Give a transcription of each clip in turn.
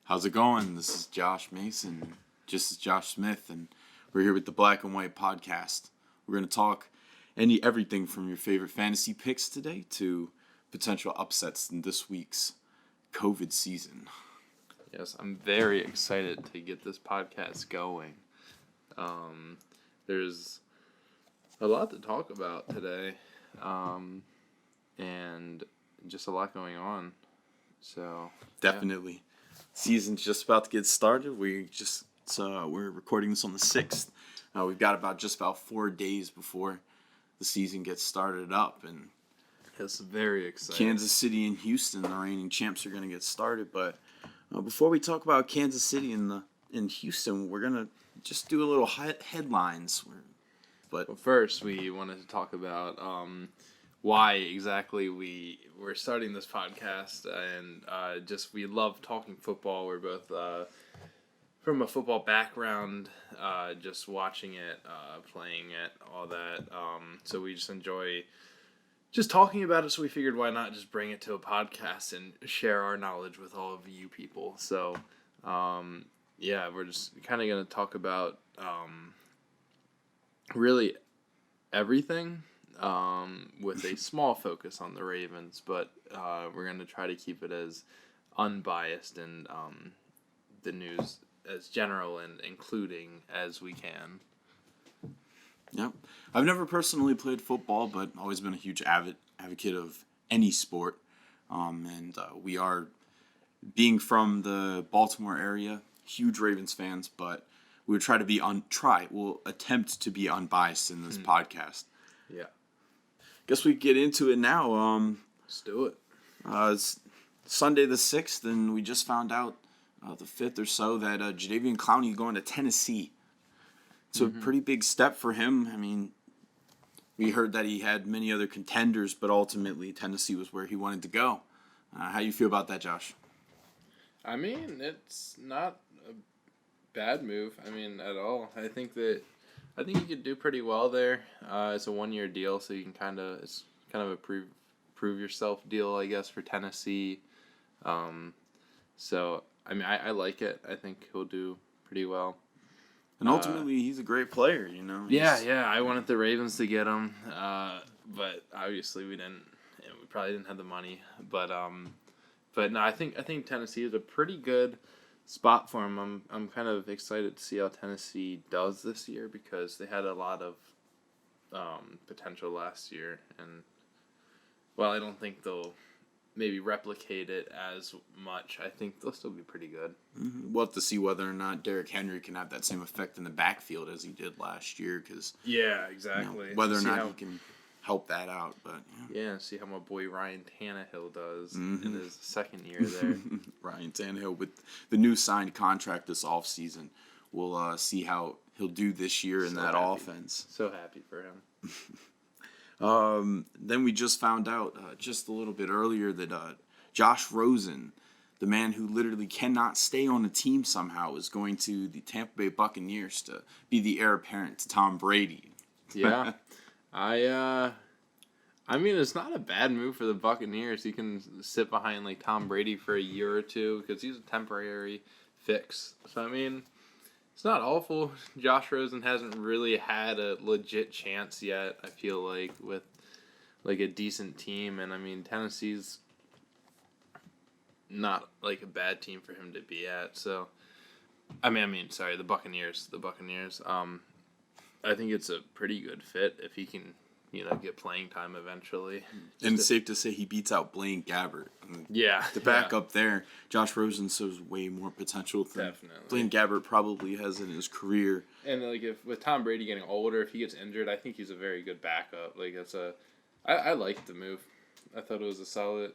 How's it going? This is Josh Mason, just as Josh Smith, and we're here with the Black and White Podcast. We're going to talk everything from your favorite fantasy picks today to potential upsets in this week's COVID season. Yes, I'm very excited to get this podcast going. There's a lot to talk about today, and just a lot going on. So definitely. Yeah. Season's just about to get started. We're recording this on the 6th. We've got about 4 days before the season gets started up, and it's very exciting. Kansas City and Houston, the reigning champs, are going to get started. But before we talk about Kansas City and Houston, we're gonna just do a little headlines. But first, we wanted to talk about why exactly we're starting this podcast, and we love talking football. We're both from a football background, just watching it, playing it, all that. So we just enjoy just talking about it. So we figured, why not just bring it to a podcast and share our knowledge with all of you people. So we're just kind of going to talk about really everything. With a small focus on the Ravens, but we're going to try to keep it as unbiased and the news as general and including as we can. Yep. I've never personally played football, but always been a huge advocate of any sport. We are, being from the Baltimore area, huge Ravens fans, but we'll we'll attempt to be unbiased in this podcast. Yeah. Guess we get into it now. Let's do it. It's Sunday the 6th, and we just found out the 5th or so that Jadeveon Clowney is going to Tennessee. It's a pretty big step for him. I mean, we heard that he had many other contenders, but ultimately Tennessee was where he wanted to go. How do you feel about that, Josh? I mean, it's not a bad move. At all. I think you could do pretty well there. It's a 1-year deal, so you can it's kind of a prove yourself deal, I guess, for Tennessee. I like it. I think he'll do pretty well. And ultimately, he's a great player, you know. Yeah. I wanted the Ravens to get him, but obviously we didn't. We probably didn't have the money, but no, I think Tennessee is a pretty good spot for him. I'm kind of excited to see how Tennessee does this year, because they had a lot of potential last year, and while I don't think they'll maybe replicate it as much, I think they'll still be pretty good. Mm-hmm. We'll have to see whether or not Derrick Henry can have that same effect in the backfield as he did last year, because exactly. Whether or not he can help that out, but see how my boy Ryan Tannehill does in his second year there. Ryan Tannehill with the new signed contract this offseason. We'll see how he'll do this year in that offense. So happy for him. Then we just found out just a little bit earlier that Josh Rosen, the man who literally cannot stay on a team somehow, is going to the Tampa Bay Buccaneers to be the heir apparent to Tom Brady. Yeah. It's not a bad move for the Buccaneers. He can sit behind Tom Brady for a year or two, because he's a temporary fix. So it's not awful. Josh Rosen hasn't really had a legit chance yet, I feel like, with a decent team, and Tennessee's not a bad team for him to be at. So the Buccaneers. I think it's a pretty good fit if he can, get playing time eventually. And it's safe to say he beats out Blaine Gabbert. The backup there, Josh Rosen shows way more potential than Blaine Gabbert probably has in his career. And if with Tom Brady getting older, if he gets injured, I think he's a very good backup. I liked the move. I thought it was a solid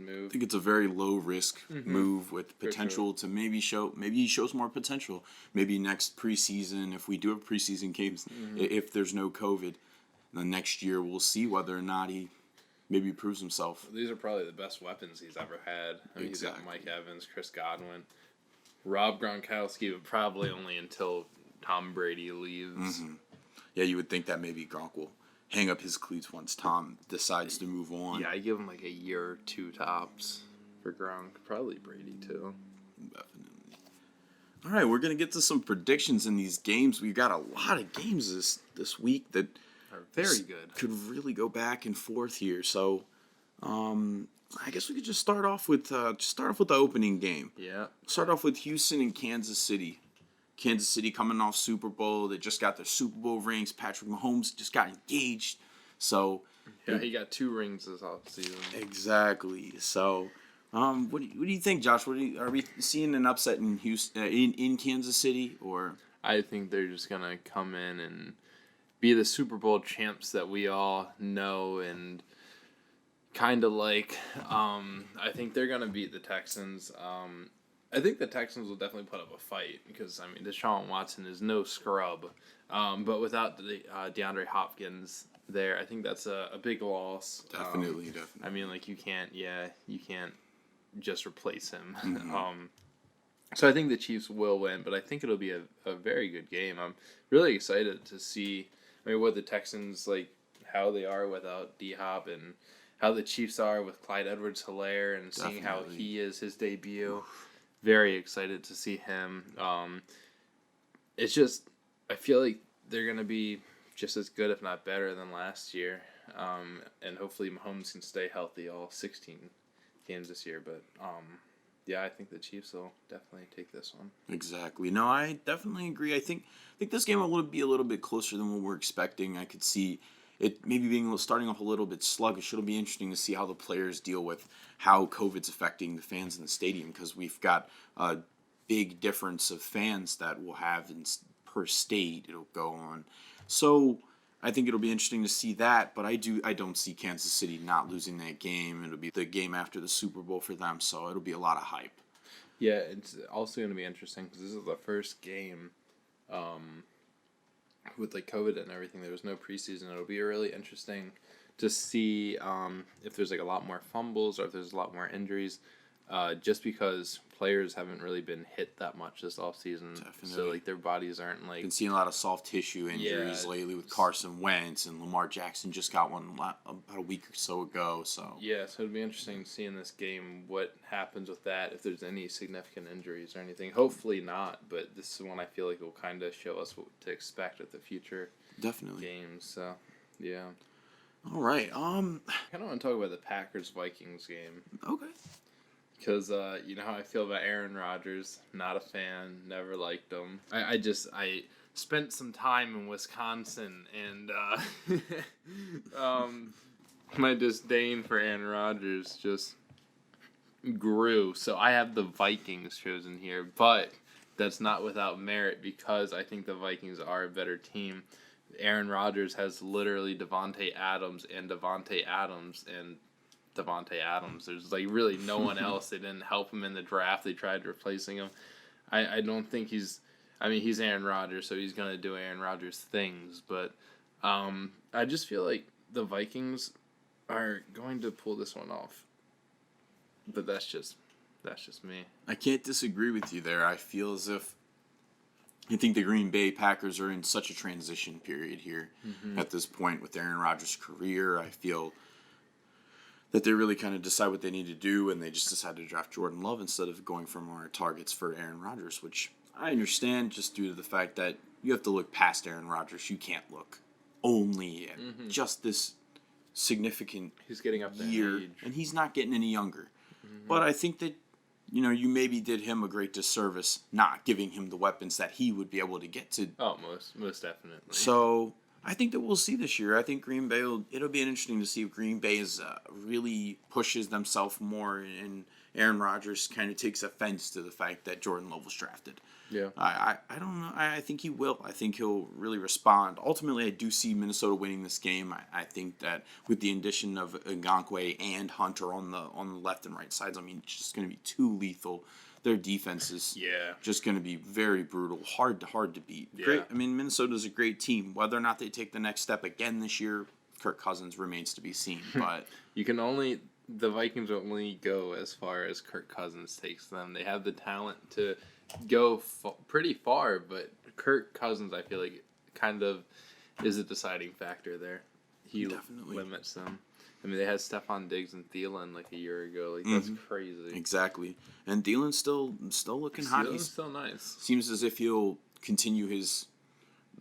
move. I think it's a very low risk move with potential to maybe he shows more potential. Maybe next preseason, if we do have preseason games, if there's no COVID, the next year we'll see whether or not he maybe proves himself. These are probably the best weapons he's ever had. He's got Mike Evans, Chris Godwin, Rob Gronkowski, but probably only until Tom Brady leaves. Yeah, you would think that maybe Gronk will hang up his cleats once Tom decides to move on. Yeah, I give him a year or two tops for Gronk. Probably Brady too. All right, we're gonna get to some predictions in these games. We've got a lot of games this week that Are very good. could really go back and forth here. So, I guess we could just start off with the opening game. Yeah. Start off with Houston and Kansas City. Kansas City coming off Super Bowl. They just got their Super Bowl rings. Patrick Mahomes just got engaged. So Yeah, he got 2 rings this offseason. exactly. So, what do you think, Josh? Are we seeing an upset in Houston in Kansas City or? I think they're just gonna come in and be the Super Bowl champs that we all know, and kind of like I think they're gonna beat the Texans. I think the Texans will definitely put up a fight because Deshaun Watson is no scrub, but without the DeAndre Hopkins there, I think that's a big loss. Definitely. You can't just replace him. So I think the Chiefs will win, but I think it'll be a very good game. I'm really excited to see what the Texans, how they are without D-Hop, and how the Chiefs are with Clyde Edwards-Helaire, and seeing how he is, his debut. Very excited to see him. It's just, I feel like they're going to be just as good, if not better, than last year. And hopefully Mahomes can stay healthy all 16 games this year. But, I think the Chiefs will definitely take this one. Exactly. No, I definitely agree. I think this game will be a little bit closer than what we're expecting. I could see it maybe starting off a little bit sluggish. It'll be interesting to see how the players deal with how COVID's affecting the fans in the stadium, because we've got a big difference of fans that we'll have per state. It'll go on. So I think it'll be interesting to see that, but I don't see Kansas City not losing that game. It'll be the game after the Super Bowl for them, so it'll be a lot of hype. Yeah, it's also going to be interesting because this is the first game with COVID and everything. There was no preseason. It'll be really interesting to see if there's a lot more fumbles or if there's a lot more injuries, just because players haven't really been hit that much this offseason. Definitely. So their bodies aren't Been seeing a lot of soft tissue injuries lately with Carson Wentz, and Lamar Jackson just got one about a week or so ago. So it'll be interesting to see in this game what happens with that, if there's any significant injuries or anything. Hopefully not, but this is one I feel like will kind of show us what to expect with the future games. So yeah. All right. I kind of want to talk about the Packers-Vikings game. Okay. Because you know how I feel about Aaron Rodgers. Not a fan. Never liked him. I spent some time in Wisconsin, and my disdain for Aaron Rodgers just grew. So I have the Vikings chosen here, but that's not without merit, because I think the Vikings are a better team. Aaron Rodgers has literally Devontae Adams. There's really no one else. They didn't help him in the draft. They tried replacing him. I don't think he's Aaron Rodgers, so he's going to do Aaron Rodgers things. But I just feel like the Vikings are going to pull this one off. But that's just me. I can't disagree with you there. I feel as if I think the Green Bay Packers are in such a transition period here at this point with Aaron Rodgers' career. I feel that they really kind of decide what they need to do, and they just decide to draft Jordan Love instead of going for more targets for Aaron Rodgers, which I understand just due to the fact that you have to look past Aaron Rodgers. You can't look only at just this significant He's getting up there year, in age. and he's not getting any younger. But I think that you maybe did him a great disservice not giving him the weapons that he would be able to get to. Oh, most definitely. So I think that we'll see this year. I think Green Bay it'll be interesting to see if Green Bay really pushes themselves more, and Aaron Rodgers kind of takes offense to the fact that Jordan Love was drafted. Yeah. I don't know. I think he will. I think he'll really respond. Ultimately, I do see Minnesota winning this game. I think that with the addition of Ngakoue and Hunter on the left and right sides, it's just going to be too lethal. Their defense is just going to be very brutal, hard to beat. Yeah. Great. Minnesota's a great team. Whether or not they take the next step again this year, Kirk Cousins remains to be seen. But the Vikings only go as far as Kirk Cousins takes them. They have the talent to go pretty far, but Kirk Cousins, I feel like, kind of is a deciding factor there. He definitely limits them. I mean, they had Stephon Diggs and Thielen like a year ago. Like, that's crazy. Exactly. And Thielen's still looking hot. Thielen's still nice. Seems as if he'll continue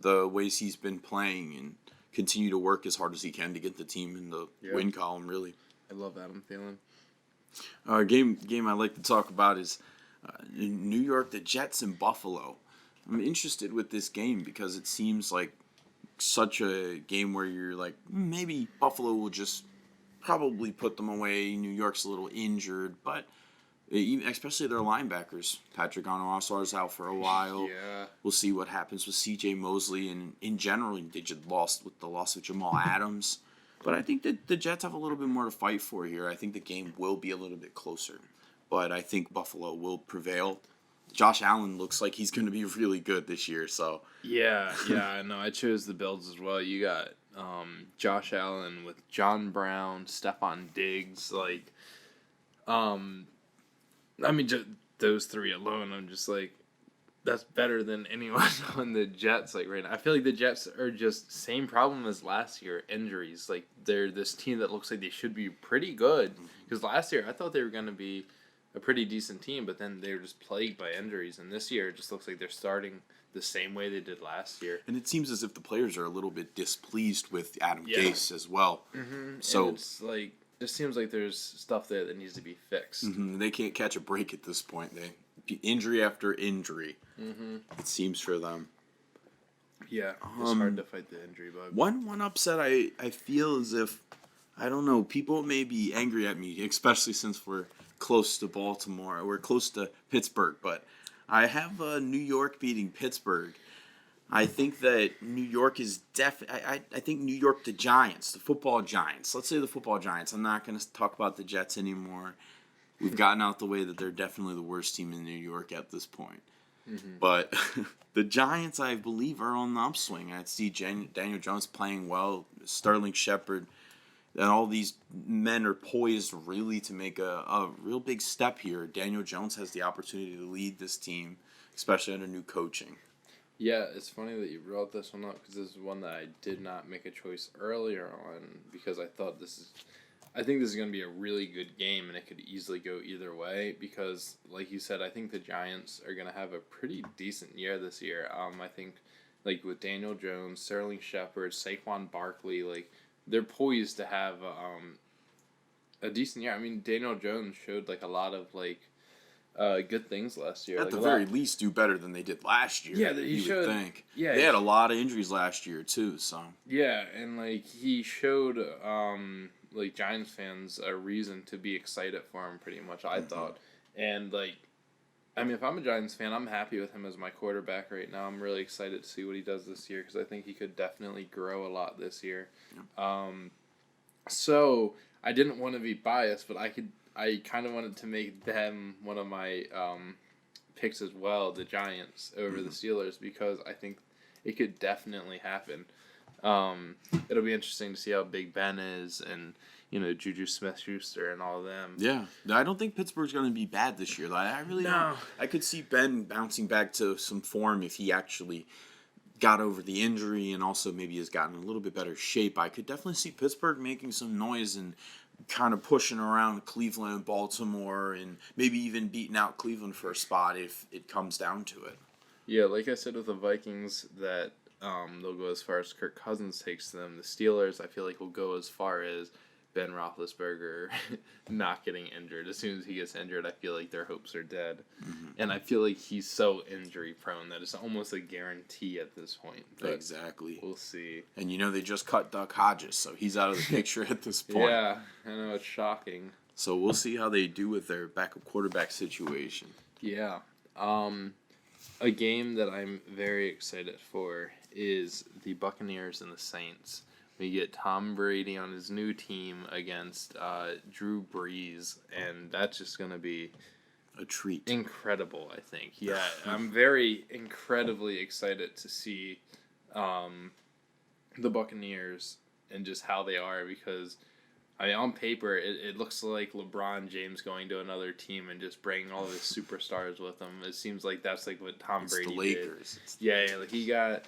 the ways he's been playing and continue to work as hard as he can to get the team in the win column, really. I love Adam Thielen. Game I like to talk about is New York, the Jets, and Buffalo. I'm interested with this game because it seems like such a game where you're like, maybe Buffalo will just probably put them away. New York's a little injured, but especially their linebackers. Patrick Onwuasor out for a while. Yeah. We'll see what happens with C.J. Mosley, and in general, they just lost with the loss of Jamal Adams. But I think that the Jets have a little bit more to fight for here. I think the game will be a little bit closer, but I think Buffalo will prevail. Josh Allen looks like he's going to be really good this year, so. Yeah, I know. I chose the Bills as well. You got Josh Allen with John Brown, Stephon Diggs, like, I mean, just those three alone, I'm just like, that's better than anyone on the Jets, like, right now. I feel like the Jets are just same problem as last year, injuries. Like, they're this team that looks like they should be pretty good. Because last year, I thought they were going to be a pretty decent team, but then they were just plagued by injuries. And this year, it just looks like they're starting the same way they did last year. And it seems as if the players are a little bit displeased with Adam Gase as well. So and it's like, it seems like there's stuff there that needs to be fixed. They can't catch a break at this point. Injury after injury, it seems for them. Yeah, it's hard to fight the injury bug. One upset I feel as if, I don't know, people may be angry at me, especially since we're close to Baltimore. We're close to Pittsburgh, but I have New York beating Pittsburgh. I think that New York is I think New York, the Giants, the football Giants. Let's say the football Giants. I'm not going to talk about the Jets anymore. We've gotten out the way that they're definitely the worst team in New York at this point. But the Giants, I believe, are on the upswing. I see Daniel Jones playing well, Sterling Shepard, and all these men are poised really to make a real big step here. Daniel Jones has the opportunity to lead this team, especially under new coaching. Yeah, it's funny that you brought this one up because this is one that I did not make a choice earlier on because I think this is going to be a really good game and it could easily go either way because, like you said, I think the Giants are going to have a pretty decent year this year. I think, like, with Daniel Jones, Sterling Shepard, Saquon Barkley, like, they're poised to have a decent year. I mean, Daniel Jones showed, like, a lot of, like, good things last year. At the very least, do better than they did last year. Yeah, he showed. Would think. Yeah, they had a lot of injuries last year too. So. Yeah, and like he showed, like Giants fans a reason to be excited for him. Pretty much, I thought, and like, I mean, if I'm a Giants fan, I'm happy with him as my quarterback right now. I'm really excited to see what he does this year because I think he could definitely grow a lot this year. Yep. So I didn't want to be biased, but I kind of wanted to make them one of my picks as well, the Giants over the Steelers, because I think it could definitely happen. It'll be interesting to see how Big Ben is and, Juju Smith-Schuster and all of them. Yeah. I don't think Pittsburgh's going to be bad this year. I really don't. I could see Ben bouncing back to some form if he actually got over the injury and also maybe has gotten a little bit better shape. I could definitely see Pittsburgh making some noise and kind of pushing around Cleveland and Baltimore and maybe even beating out Cleveland for a spot if it comes down to it. Yeah, like I said with the Vikings, that they'll go as far as Kirk Cousins takes them. The Steelers, I feel like, will go as far as Ben Roethlisberger not getting injured. As soon as he gets injured, I feel like their hopes are dead. And I feel like he's so injury prone that it's almost a guarantee at this point. But exactly. We'll see. And they just cut Duck Hodges, so he's out of the picture at this point. Yeah, I know, it's shocking. So we'll see how they do with their backup quarterback situation. Yeah. A game that I'm very excited for is the Buccaneers and the Saints. We get Tom Brady on his new team against Drew Brees, and that's just going to be a treat. Incredible, I think. Yeah, I'm very incredibly excited to see the Buccaneers and just how they are because, I mean, on paper, it looks like LeBron James going to another team and just bringing all of his superstars with him. It seems like that's like what Tom Brady did. It's the Lakers. Yeah, like he got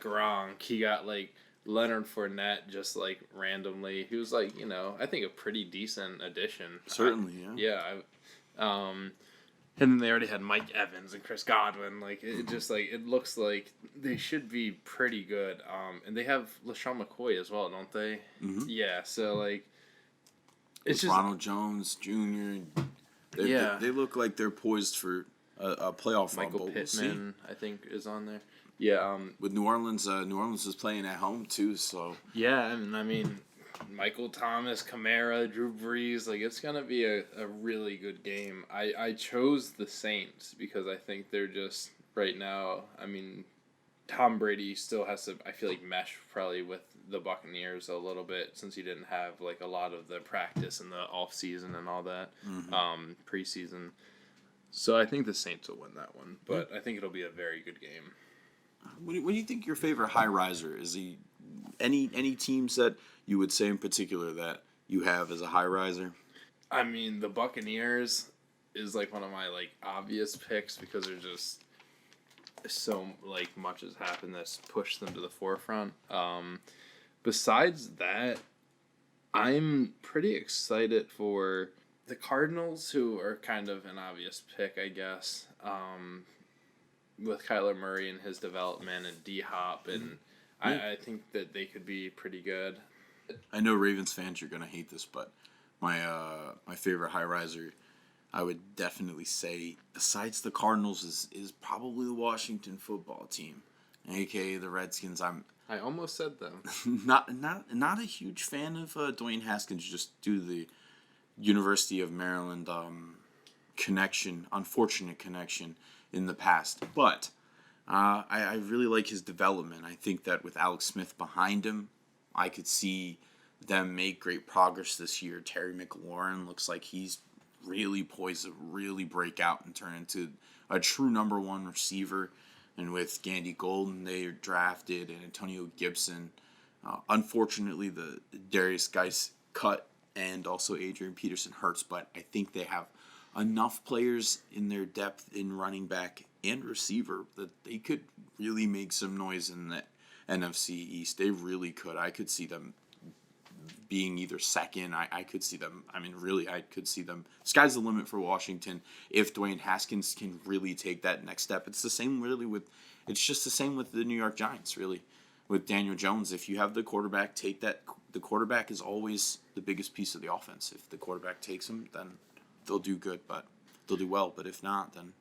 Gronk, he got like Leonard Fournette just like randomly. He was like, I think a pretty decent addition. Certainly, yeah. And then they already had Mike Evans and Chris Godwin. Like it just like it looks like they should be pretty good. And they have LaShawn McCoy as well, don't they? Mm-hmm. Yeah. So like it's just Ronald Jones Jr. They look like they're poised for a playoff run. Michael But Pittman, I think, is on there. Yeah. With New Orleans is playing at home too, so Yeah, and I mean, Michael Thomas, Kamara, Drew Brees, like it's gonna be a really good game. I chose the Saints because I think they're just right now. I mean, Tom Brady still has to, I feel like, mesh probably with the Buccaneers a little bit since he didn't have like a lot of the practice in the off season and all that, preseason. So I think the Saints will win that one, but I think it'll be a very good game. What do you think your favorite high riser is? He any teams that you would say in particular that you have as a high riser? I mean, the Buccaneers is like one of my like obvious picks because they're just so like much has happened that's pushed them to the forefront. Besides that, I'm pretty excited for the Cardinals, who are kind of an obvious pick, I guess. With Kyler Murray and his development and D-Hop, and I think that they could be pretty good. I know Ravens fans are gonna hate this, but my favorite high riser, I would definitely say, besides the Cardinals, is probably the Washington football team, aka the Redskins. I almost said them. not a huge fan of Dwayne Haskins just due to the University of Maryland unfortunate connection in the past. But I really like his development. I think that with Alex Smith behind him, I could see them make great progress this year. Terry McLaurin looks like he's really poised to really break out and turn into a true number one receiver. And with Gandy Golden, they drafted, and Antonio Gibson. Unfortunately, the Darius Geis cut, and also Adrian Peterson hurts, but I think they have enough players in their depth in running back and receiver that they could really make some noise in the NFC East. They really could. I could see them being either second. I could see them. I mean, really, I could see them. Sky's the limit for Washington if Dwayne Haskins can really take that next step. It's the same really with. It's just the same with the New York Giants, really, with Daniel Jones. If you have the quarterback take that, the quarterback is always the biggest piece of the offense. If the quarterback takes him, then they'll do good, but they'll do well. But if not, then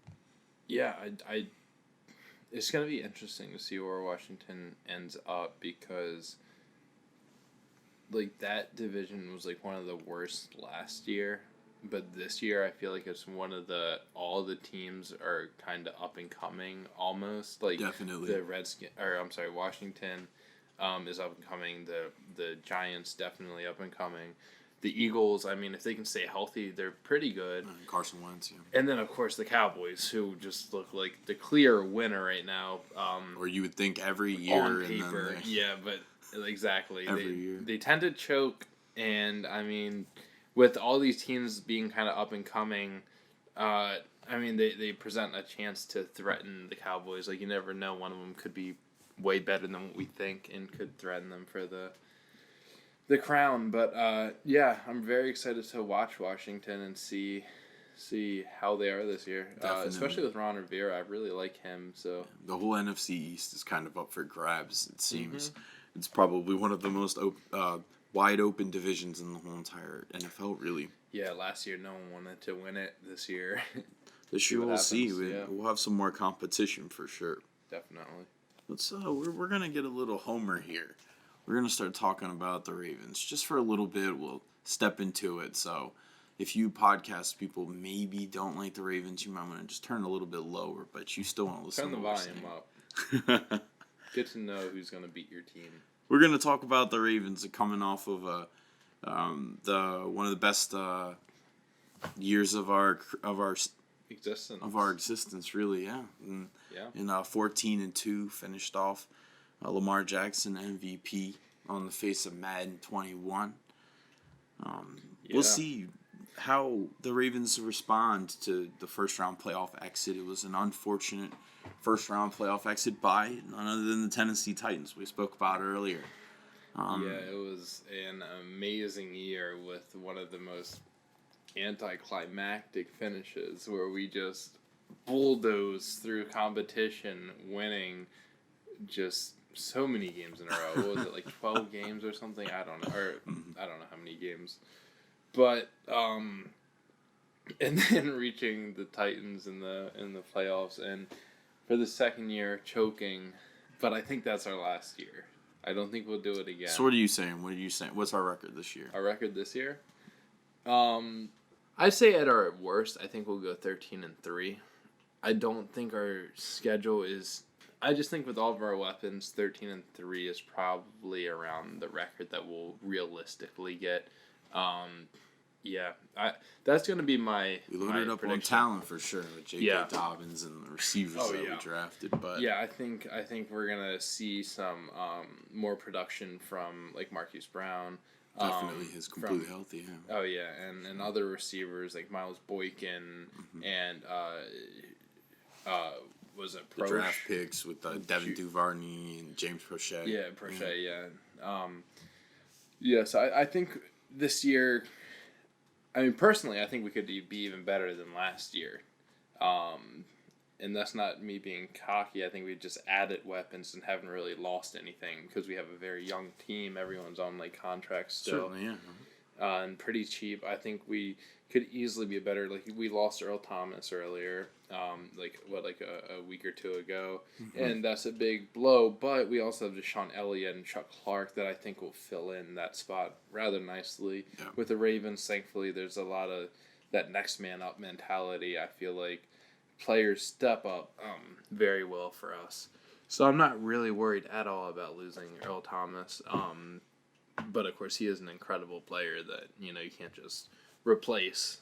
yeah, I it's gonna be interesting to see where Washington ends up because like that division was like one of the worst last year, but this year I feel like it's one of all the teams are kind of up and coming almost. Like definitely the Washington is up and coming. The Giants definitely up and coming. The Eagles, I mean, if they can stay healthy, they're pretty good. Carson Wentz, yeah. And then, of course, the Cowboys, who just look like the clear winner right now. Or you would think every year. On paper, yeah, but exactly. Every year. They tend to choke, and, I mean, with all these teams being kind of up and coming, I mean, they present a chance to threaten the Cowboys. Like, you never know. One of them could be way better than what we think and could threaten them for the crown. But yeah, I'm very excited to watch Washington and see how they are this year, especially with Ron Rivera. I really like him. So the whole NFC East is kind of up for grabs. It seems it's probably one of the most wide open divisions in the whole entire NFL. Really. Yeah, last year no one wanted to win it. This year, this year we'll see. We'll have some more competition for sure. Definitely. Let's we're gonna get a little homer here. We're going to start talking about the Ravens. Just for a little bit, we'll step into it. So if you podcast people maybe don't like the Ravens, you might want to just turn it a little bit lower, but you still want to listen to what the volume up. Get to know who's going to beat your team. We're going to talk about the Ravens coming off of one of the best years of our existence, really, yeah. In 14-2, finished off. Lamar Jackson MVP on the face of Madden 21. We'll see how the Ravens respond to the first-round playoff exit. It was an unfortunate first-round playoff exit by none other than the Tennessee Titans we spoke about earlier. It was an amazing year with one of the most anticlimactic finishes where we just bulldozed through competition, winning just so many games in a row. What was it, like 12 games or something? I don't know. Or I don't know how many games. But and then reaching the Titans in the playoffs, and for the second year choking. But I think that's our last year. I don't think we'll do it again. So what are you saying? What's our record this year? Our record this year? I'd say at our worst, I think we'll go 13-3. I don't think our schedule is. I just think with all of our weapons, 13-3 is probably around the record that we'll realistically get. That's going to be my. We loaded up prediction. on talent for sure with J.K. Dobbins and the receivers we drafted. But I think we're gonna see some more production from like Marquise Brown. Definitely, he's completely healthy. Yeah. Oh yeah, and other receivers like Miles Boykin and was it the draft picks with Devin Duvernay and James Prochet. Yeah, Prochet. Yeah. So I think this year. I mean, personally, I think we could be even better than last year. And that's not me being cocky. I think we just added weapons and haven't really lost anything because we have a very young team. Everyone's on like contracts still. Certainly, yeah. And pretty cheap. I think we could easily be better. Like we lost Earl Thomas earlier, a week or two ago, and that's a big blow. But we also have Deshaun Elliott and Chuck Clark that I think will fill in that spot rather nicely. Yeah. With the Ravens, thankfully, there's a lot of that next man up mentality. I feel like players step up very well for us. So I'm not really worried at all about losing Earl Thomas. But of course, he is an incredible player that you can't just replace.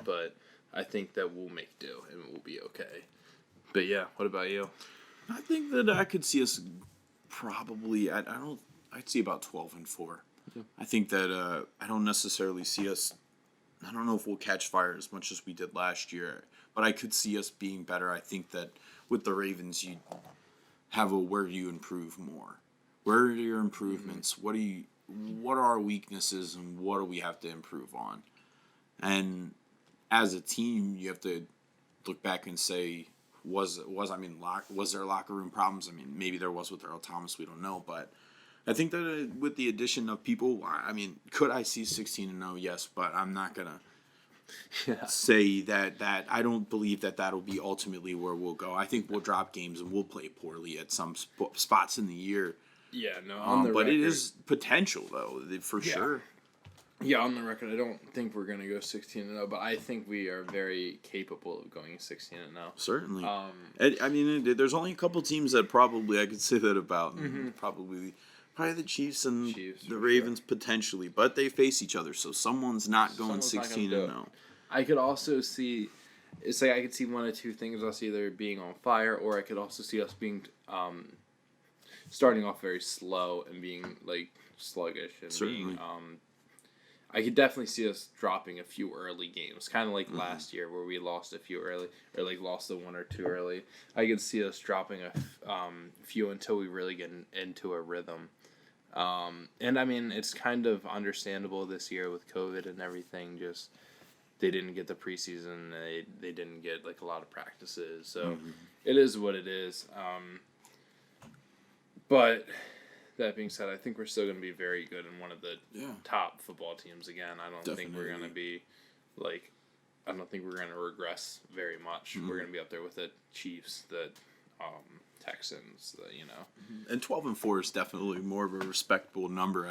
But I think that we'll make do and we'll be okay. But yeah, what about you? I think that I could see us probably. I'd see about 12-4. Yeah. I think that I don't necessarily see us. I don't know if we'll catch fire as much as we did last year, but I could see us being better. I think that with the Ravens, you have where you improve more. Where are your improvements? What are our weaknesses, and what do we have to improve on? And as a team, you have to look back and say, was there locker room problems? I mean, maybe there was with Earl Thomas. We don't know, but I think that with the addition of people, I mean, could I see 16-0? Yes, but I'm not gonna say that I don't believe that that'll be ultimately where we'll go. I think we'll drop games and we'll play poorly at some spots in the year. Yeah, no, but it is potential though, for sure. Yeah, on the record, I don't think we're gonna go 16-0, but I think we are very capable of going 16-0. Certainly. I mean, there's only a couple teams that probably I could say that about. Probably the Chiefs and the Ravens potentially, but they face each other, so someone's not going 16-0. I could also see. It's like I could see one of two things. Us either being on fire, or I could also see us being starting off very slow and being like sluggish and Certainly. I could definitely see us dropping a few early games, kind of like last year where we lost a few early, or like lost the one or two early. I could see us dropping a few until we really get into a rhythm. And I mean, it's kind of understandable this year with COVID and everything. Just they didn't get the preseason. They didn't get like a lot of practices. So it is what it is. But that being said, I think we're still going to be very good and one of the top football teams again. I don't think we're going to be like, I don't think we're going to regress very much. We're going to be up there with the Chiefs, the Texans, And 12-4 is definitely more of a respectable number.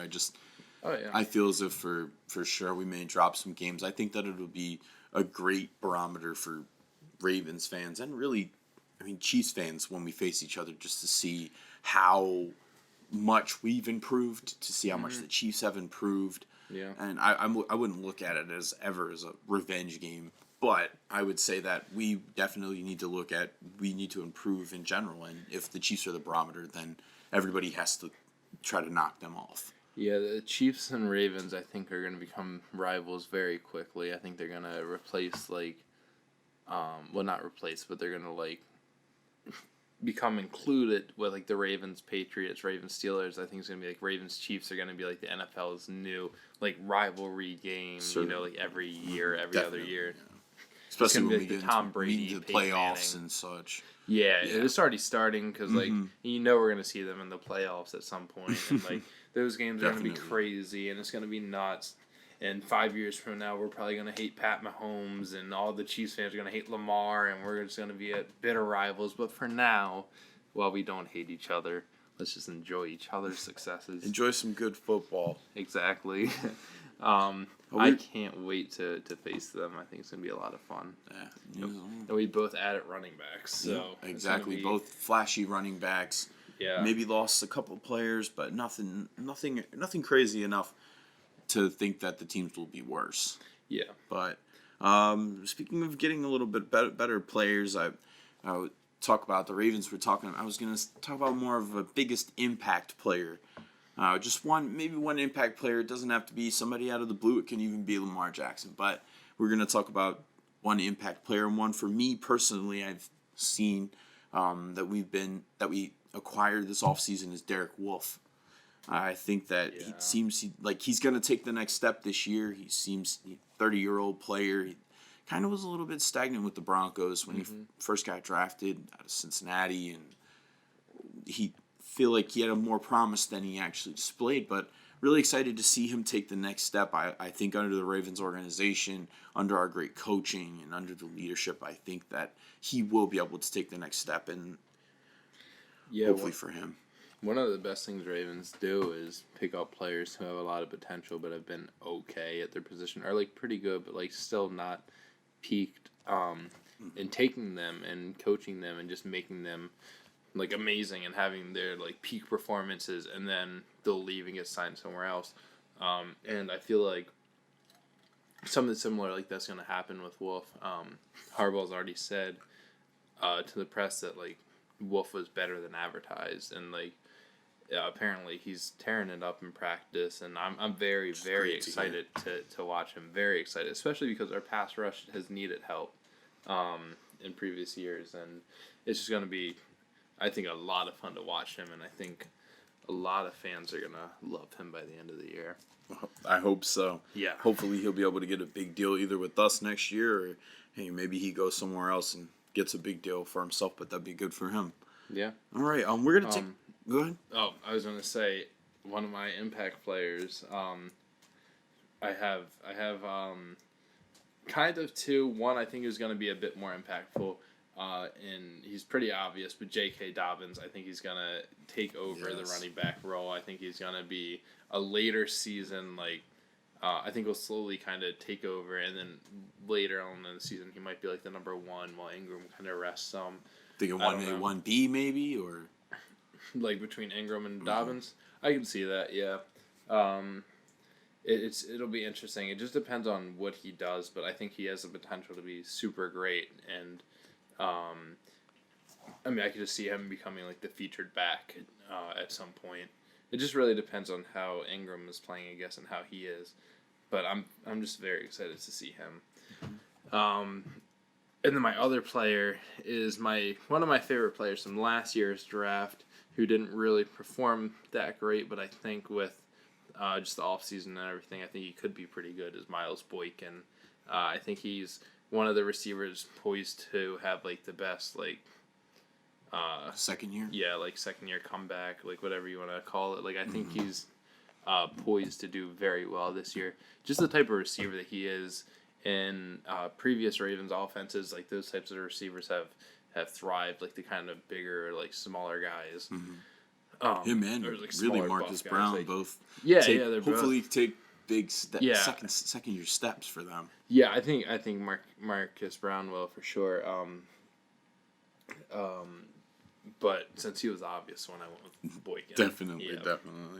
I feel as if for sure we may drop some games. I think that it'll be a great barometer for Ravens fans and really, I mean, Chiefs fans when we face each other, just to see how much we've improved, to see how much the Chiefs have improved. Yeah. And I wouldn't look at it as ever as a revenge game, but I would say that we definitely need to improve in general. And if the Chiefs are the barometer, then everybody has to try to knock them off. Yeah, the Chiefs and Ravens, I think, are going to become rivals very quickly. I think they're going to replace, not replace, but they're going to, become included with like the Ravens, Patriots, Ravens, Steelers. I think it's gonna be like Ravens, Chiefs are gonna be like the NFL's new like rivalry game. Sure. You know, like every year, every Definitely, other year. yeah. Especially gonna when be we like get the Tom into Brady, the Peyton playoffs Manning. and such. Yeah, Yeah. it's already starting because like you know we're gonna see them in the playoffs at some point, and like those games are gonna be Definitely. crazy, and it's gonna be nuts. And 5 years from now, we're probably gonna hate Pat Mahomes, and all the Chiefs fans are gonna hate Lamar, and we're just gonna be bitter rivals. But for now, while we don't hate each other, let's just enjoy each other's successes. Enjoy some good football. Exactly. I can't wait to face them. I think it's gonna be a lot of fun. Yeah. And we both added running backs, so Yeah, exactly. Both flashy running backs. Yeah. Maybe lost a couple players, but nothing crazy enough to think that the teams will be worse. Yeah. But speaking of getting a little bit better players, I would talk about the Ravens. I was going to talk about more of a biggest impact player. Just one impact player. It doesn't have to be somebody out of the blue. It can even be Lamar Jackson. But we're going to talk about one impact player, and one for me personally I've seen that we acquired this offseason is Derek Wolfe. I think that he seems like he's going to take the next step this year. He seems 30-year-old player. He kind of was a little bit stagnant with the Broncos when he first got drafted out of Cincinnati, and he feel like he had a more promise than he actually displayed. But really excited to see him take the next step. I think under the Ravens organization, under our great coaching, and under the leadership, I think that he will be able to take the next step, and hopefully for him. One of the best things Ravens do is pick up players who have a lot of potential but have been okay at their position, or like pretty good but like still not peaked, and taking them and coaching them and just making them like amazing and having their like peak performances, and then they'll leave and get signed somewhere else. And I feel like something similar like that's going to happen with Wolf. Harbaugh's already said to the press that like Wolf was better than advertised, and like apparently he's tearing it up in practice, and I'm very excited to watch him. Very excited, especially because our pass rush has needed help in previous years, and it's just going to be, I think, a lot of fun to watch him, and I think a lot of fans are going to love him by the end of the year. I hope so. Yeah. Hopefully he'll be able to get a big deal either with us next year, or hey, maybe he goes somewhere else and gets a big deal for himself, but that'd be good for him. Yeah. All right. We're going to take... Go ahead. Oh, I was going to say, one of my impact players, I have kind of two. One I think is going to be a bit more impactful, and he's pretty obvious, but J.K. Dobbins, I think he's going to take over the running back role. I think he's going to be a later season, like, I think he'll slowly kind of take over, and then later on in the season, he might be like the number one while Ingram kind of rests some. Think of 1A, 1B maybe, or... Like between Ingram and Dobbins? I can see that, yeah. It'll be interesting. It just depends on what he does, but I think he has the potential to be super great, and I mean, I could just see him becoming like the featured back at some point. It just really depends on how Ingram is playing, I guess, and how he is. But I'm just very excited to see him. And then my other player is one of my favorite players from last year's draft, who didn't really perform that great, but I think with just the offseason and everything, I think he could be pretty good, is Miles Boykin. I think he's one of the receivers poised to have like the best like second year? Yeah, like second year comeback, like whatever you want to call it. Like I think he's poised to do very well this year. Just the type of receiver that he is. In previous Ravens offenses, like those types of receivers have thrived, like the kind of bigger, like smaller guys. Him and like really Marcus Brown like, both. They're hopefully both, take big second year steps for them. Yeah, I think Marcus Brown will for sure. But since he was obvious when I went with Boykin, Definitely,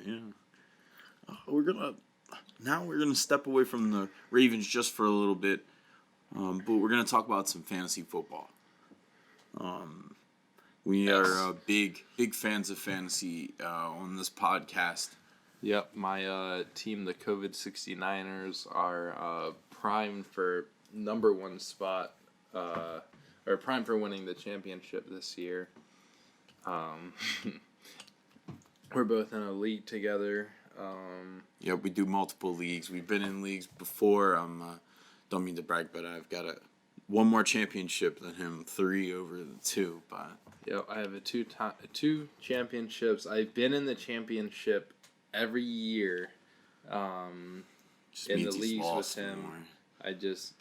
yeah. We're gonna step away from the Ravens just for a little bit, but we're gonna talk about some fantasy football. We are big fans of fantasy on this podcast. Yep, my team, the COVID 69ers, are primed for number one spot, or primed for winning the championship this year. We're both in a league together. Yeah, we do multiple leagues. We've been in leagues before. Don't mean to brag, but I've got one more championship than him, 3 over the 2. But Yep, I have two championships. I've been in the championship every year. just In the means he's leagues with lost him, more. I just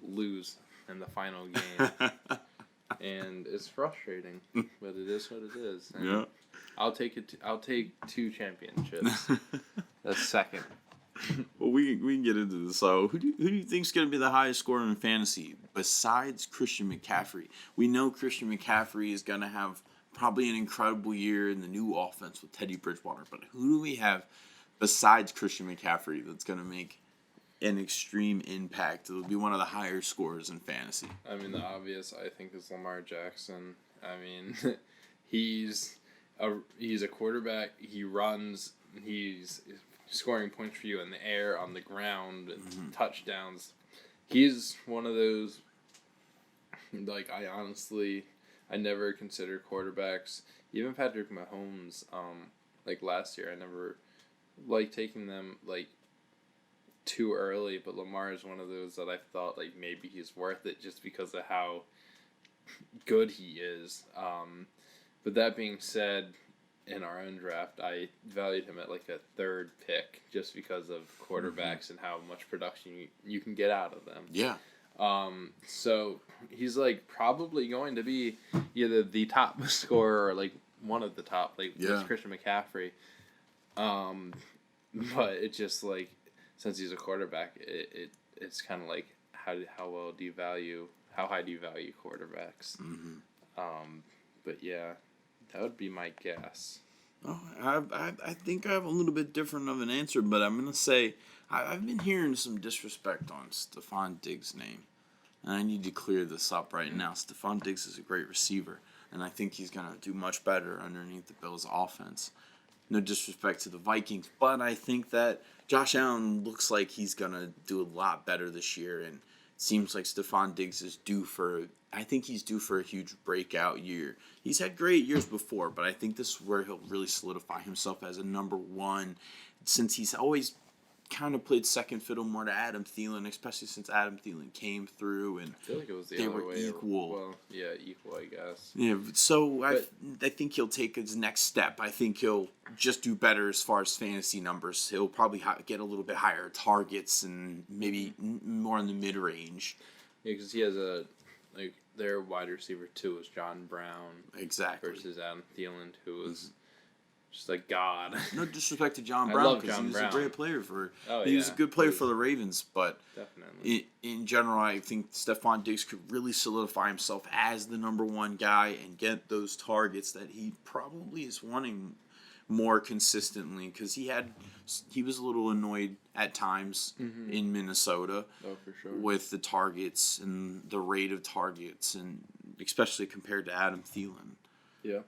lose in the final game, and it's frustrating. But it is what it is. And Yeah. I'll take it. I'll take 2 championships. That's second. Well, we can get into this. So, who do you think's going to be the highest scorer in fantasy besides Christian McCaffrey? We know Christian McCaffrey is going to have probably an incredible year in the new offense with Teddy Bridgewater. But who do we have besides Christian McCaffrey that's going to make an extreme impact? It'll be one of the higher scorers in fantasy. I mean, the obvious I think is Lamar Jackson. I mean, he's a quarterback. He runs. He's scoring points for you in the air, on the ground, touchdowns. He's one of those, like, I never consider quarterbacks, even Patrick Mahomes, like last year, I never liked taking them, like, too early, but Lamar is one of those that I thought, like, maybe he's worth it just because of how good he is. But that being said, in our own draft, I valued him at like a 3rd pick just because of quarterbacks and how much production you can get out of them. Yeah. So he's like probably going to be either the top scorer or like one of the top, like with Christian McCaffrey. But it's just like, since he's a quarterback, it's kind of like how high do you value quarterbacks? But yeah. That would be my guess. Oh, I think I have a little bit different of an answer, but I'm going to say I've been hearing some disrespect on Stephon Diggs' name, and I need to clear this up right now. Stephon Diggs is a great receiver, and I think he's going to do much better underneath the Bills' offense. No disrespect to the Vikings, but I think that Josh Allen looks like he's going to do a lot better this year, and it seems like Stephon Diggs is due for a huge breakout year. He's had great years before, but I think this is where he'll really solidify himself as a number 1, since he's always kind of played second fiddle more to Adam Thielen, especially since Adam Thielen came through and I feel like it was the they other were way. equal. Well, yeah, equal, I guess. Yeah, so I think he'll take his next step. I think he'll just do better as far as fantasy numbers. He'll probably get a little bit higher targets and maybe more in the mid-range. Yeah, because he has their wide receiver 2 is John Brown. Exactly. Versus Adam Thielen, who was just like God. No disrespect to John I Brown, love because John he was Brown. a great player for. Oh, he was a good player He for the Ravens, but definitely. in general, I think Stephon Diggs could really solidify himself as the number 1 guy and get those targets that he probably is wanting more consistently, because he was a little annoyed at times in Minnesota for sure. with the targets and the rate of targets, and especially compared to Adam Thielen. Yeah,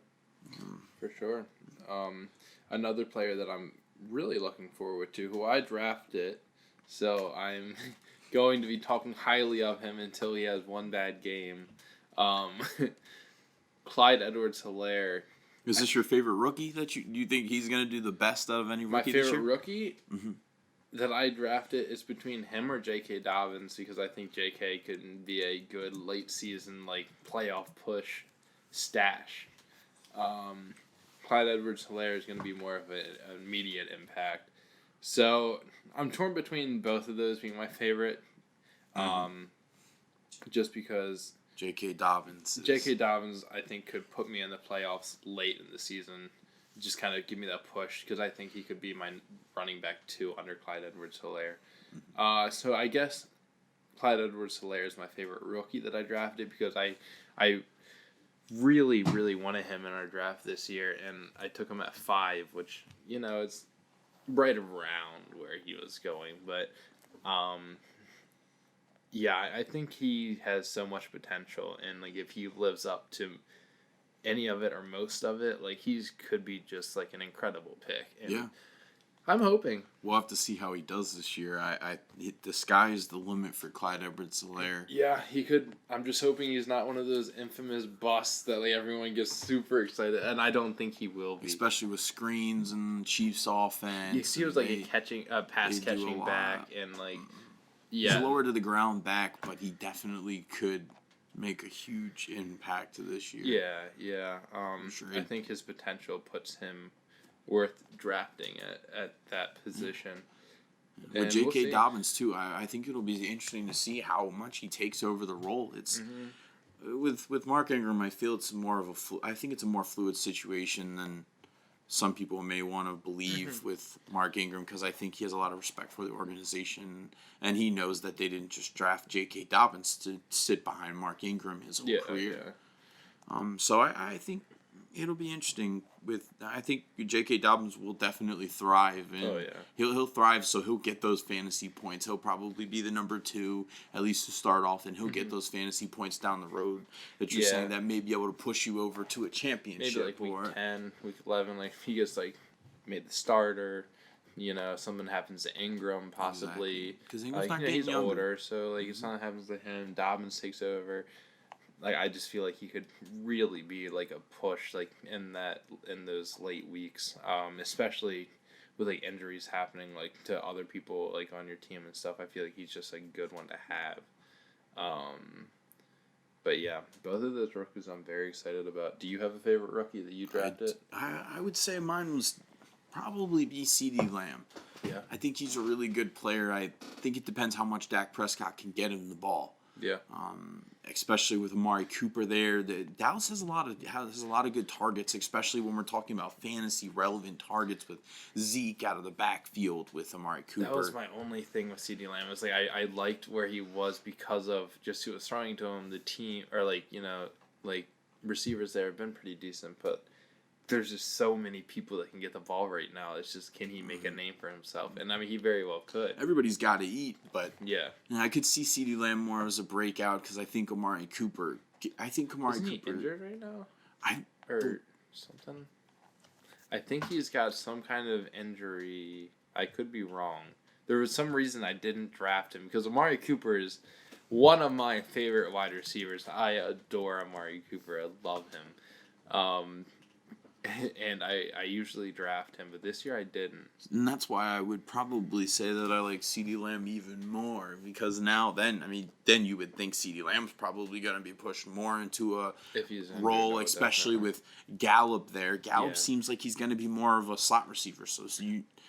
for sure. Another player that I'm really looking forward to, who I drafted, so I'm going to be talking highly of him until he has one bad game. Clyde Edwards-Helaire. Is this your favorite rookie that you think he's going to do the best out of any rookie this year? My favorite rookie that I drafted is between him or J.K. Dobbins, because I think J.K. could be a good late season, like, playoff push stash. Clyde Edwards-Helaire is going to be more of an immediate impact. So I'm torn between both of those being my favorite, just because J.K. Dobbins, I think, could put me in the playoffs late in the season. Just kind of give me that push, because I think he could be my running back 2 under Clyde Edwards-Helaire. So I guess Clyde Edwards-Helaire is my favorite rookie that I drafted, because I really, really wanted him in our draft this year, and I took him at 5, which, it's right around where he was going. But, yeah, I think he has so much potential, and, like, if he lives up to any of it or most of it, like, he could be just, like, an incredible pick. And I'm hoping. We'll have to see how he does this year. The sky is the limit for Clyde Edwards-Helaire. Yeah, he could. I'm just hoping he's not one of those infamous busts that like everyone gets super excited, and I don't think he will be. Especially with screens and Chiefs offense. He was like a pass catching back, and like he's lower to the ground back, but he definitely could make a huge impact to this year. Yeah. Sure. I think his potential puts him worth drafting at that position. With J.K. Dobbins too, I think it'll be interesting to see how much he takes over the role. It's with Mark Ingram, I feel it's more of I think it's a more fluid situation than some people may want to believe with Mark Ingram, because I think he has a lot of respect for the organization, and he knows that they didn't just draft J.K. Dobbins to sit behind Mark Ingram his whole career. So I think it'll be interesting. I think J.K. Dobbins will definitely thrive, and he'll thrive. So he'll get those fantasy points. He'll probably be the number 2 at least to start off, and he'll get those fantasy points down the road that you're saying that may be able to push you over to a championship. Maybe like week 10, week 11, like if he gets like made the starter. Something happens to Ingram possibly. Because Ingram's not getting he's younger. Older, so like if something happens to him, Dobbins takes over. Like I just feel like he could really be like a push like in those late weeks, especially with like injuries happening like to other people like on your team and stuff. I feel like he's just a good one to have. But yeah, both of those rookies I'm very excited about. Do you have a favorite rookie that you drafted? I would say mine was probably be CeeDee Lamb. Yeah, I think he's a really good player. I think it depends how much Dak Prescott can get him the ball. Yeah. Especially with Amari Cooper there, Dallas has a lot of good targets, especially when we're talking about fantasy relevant targets with Zeke out of the backfield with Amari Cooper. That was my only thing with CeeDee Lamb. Was like I liked where he was because of just who was throwing to him. The team or like receivers there have been pretty decent, but there's just so many people that can get the ball right now. It's just, can he make a name for himself? And I mean, he very well could. Everybody's got to eat, but yeah, I could see CeeDee Lamb more as a breakout because I think Amari Cooper. Isn't he injured right now? Or something. I think he's got some kind of injury. I could be wrong. There was some reason I didn't draft him because Amari Cooper is one of my favorite wide receivers. I adore Amari Cooper. I love him. And I usually draft him, but this year I didn't. And that's why I would probably say that I like CeeDee Lamb even more, because then you would think CeeDee Lamb's probably going to be pushed more into a role, especially with Gallup there. Gallup seems like he's going to be more of a slot receiver.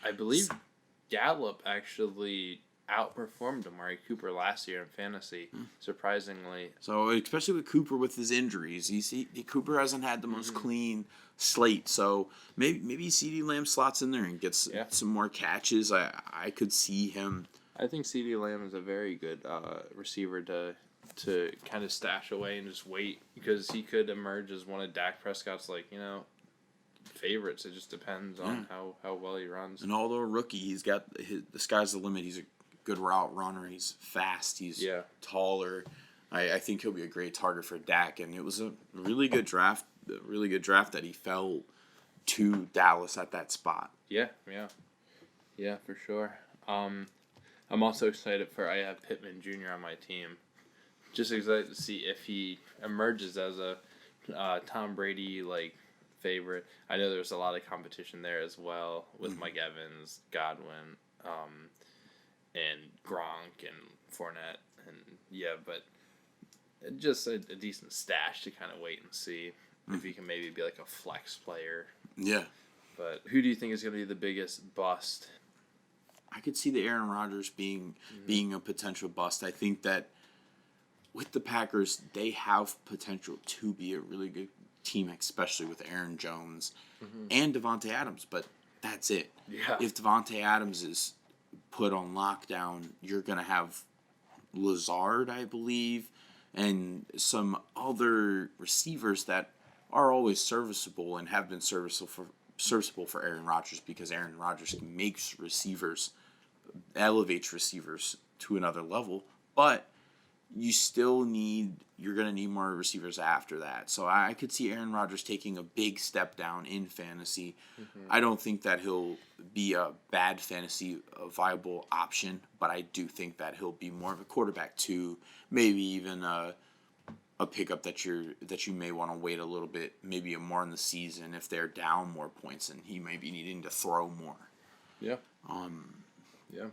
I believe Gallup actually outperformed Amari Cooper last year in fantasy, surprisingly. So especially with Cooper with his injuries, Cooper hasn't had the most clean slate. So maybe CeeDee Lamb slots in there and gets some more catches. I could see him. I think CeeDee Lamb is a very good receiver to kind of stash away and just wait, because he could emerge as one of Dak Prescott's favorites. It just depends on how well he runs. And although a rookie, he's got the sky's the limit. He's a good route runner. He's fast. He's taller. I think he'll be a great target for Dak. And it was a really good draft. That he fell to Dallas at that spot. Yeah, for sure. I'm also excited I have Pittman Jr. on my team. Just excited to see if he emerges as a Tom Brady favorite. I know there's a lot of competition there as well with Mike Evans, Godwin, and Gronk and Fournette, and but just a decent stash to kind of wait and see if he can maybe be like a flex player. Yeah. But who do you think is going to be the biggest bust? I could see the Aaron Rodgers being a potential bust. I think that with the Packers, they have potential to be a really good team, especially with Aaron Jones and Devontae Adams, but that's it. Yeah. If Devontae Adams is put on lockdown, you're going to have Lazard, I believe, and some other receivers that are always serviceable and have been serviceable for Aaron Rodgers, because Aaron Rodgers elevates receivers to another level. But you're going to need more receivers after that. So I could see Aaron Rodgers taking a big step down in fantasy. I don't think that he'll be a bad fantasy viable option, but I do think that he'll be more of a quarterback too, maybe even a pickup that you may want to wait a little bit, maybe more in the season if they're down more points and he may be needing to throw more. Yeah. Yeah.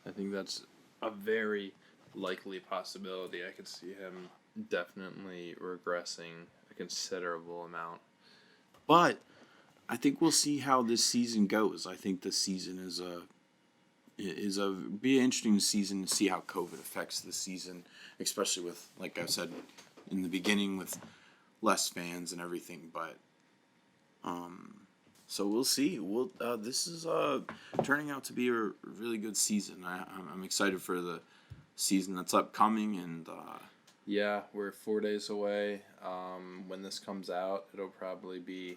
I think that's a very likely possibility. I could see him definitely regressing a considerable amount. But I think we'll see how this season goes. I think this season be an interesting season to see how COVID affects the season, especially with, like I said in the beginning, with less fans and everything. But so we'll see. This is turning out to be a really good season. I'm excited for the season that's upcoming, and yeah, we're 4 days away. When this comes out, it'll probably be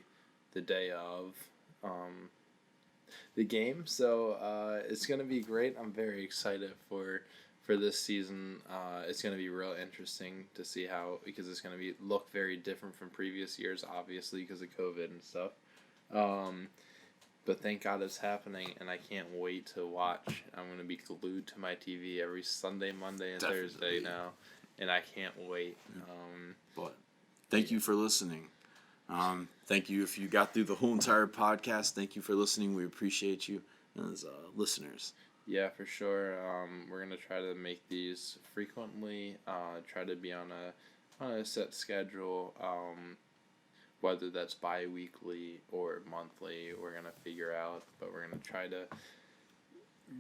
the day of the game, so it's gonna be great. I'm very excited for this season. It's gonna be real interesting to see how, because it's gonna look very different from previous years, obviously because of COVID and stuff. But thank God it's happening, and I can't wait to watch. I'm going to be glued to my TV every Sunday, Monday, and Definitely. Thursday now, and I can't wait. But thank you for listening. Thank you if you got through the whole entire podcast. Thank you for listening. We appreciate you as listeners. Yeah, for sure. We're going to try to make these frequently, try to be on a set schedule. Whether that's bi-weekly or monthly, we're going to figure out, but we're going to try to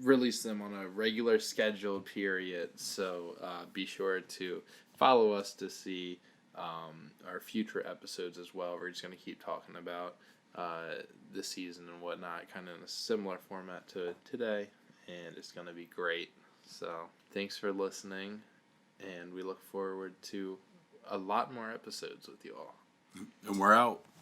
release them on a regular scheduled period, so be sure to follow us to see our future episodes as well. We're just going to keep talking about the season and whatnot, kind of in a similar format to today, and it's going to be great. So thanks for listening, and we look forward to a lot more episodes with you all. And we're out.